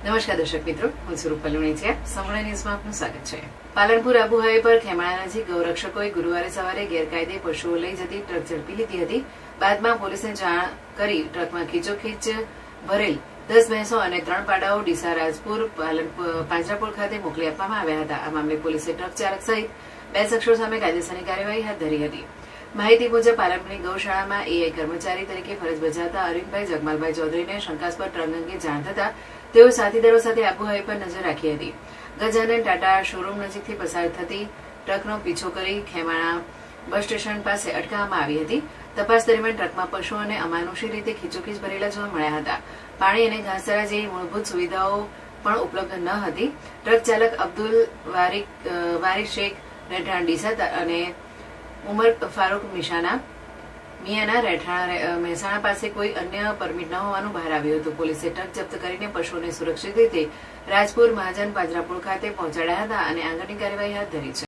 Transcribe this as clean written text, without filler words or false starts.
નમસ્કાર દર્શક મિત્રો, હું છું રૂપલ લુણીચિયા. સમય ન્યૂઝમાં આપનું સ્વાગત છે. પાલનપુર આબુ હાઈવે પર ખેમાણા નજીક ગૌરક્ષકોએ ગુરુવારે સવારે ગેરકાયદે પશુઓ લઈ જતી ટ્રક ઝડપી લીધી હતી. બાદમાં પોલીસને જાણ કરી ટ્રકમાં ખીચોખીચ ભરેલ 10 ભેંસો અને 3 પાડાઓ ડીસા રાજપુર પાંજરાપોળ ખાતે મોકલી આપવામાં આવ્યા હતા. આ મામલે પોલીસે ટ્રક ચાલક સહિત 2 શખ્સો સામે કાયદેસરની કાર્યવાહી હાથ ધરી હતી. માહિતી મુજબ પાલનપુરની ગૌશાળામાં એઆઈ કર્મચારી તરીકે ફરજ બજાવતા અરવિંદભાઈ જગમાલભાઈ ચૌધરીને શંકાસ્પદ ટ્રક અંગે જાણ થતા તેઓ સાથીદારો સાથે આબુ હાઈવે પર નજર રાખી હતી. ગજાનન ટાટા શોરૂમ નજીકથી પસાર થતી ટ્રકનો પીછો કરી ખેમાણા બસ સ્ટેશન પાસે અટકાવવામાં આવી હતી. તપાસ દરમિયાન ટ્રકમાં પશુઓને અમાનુષી રીતે ખીચોખીચ ભરેલા જોવા મળ્યા હતા. પાણી અને ઘાસચારા જેવી મૂળભૂત સુવિધાઓ પણ ઉપલબ્ધ ન હતી. ટ્રક ચાલક અબ્દુલ વારિક શેખ રહેઠાણ ડીસા અને ઉમર ફારૂક મિયાના રહેઠાણ મહેસાણા પાસે કોઈ અન્ય પરમિટ ન હોવાનું બહાર આવ્યું હતું. પોલીસે ટ્રક જપ્ત કરીને પશુઓને સુરક્ષિત રીતે રાજપુર મહાજન પાંજરાપોળ ખાતે પહોંચાડ્યા હતા અને આગળની કાર્યવાહી હાથ ધરી છે.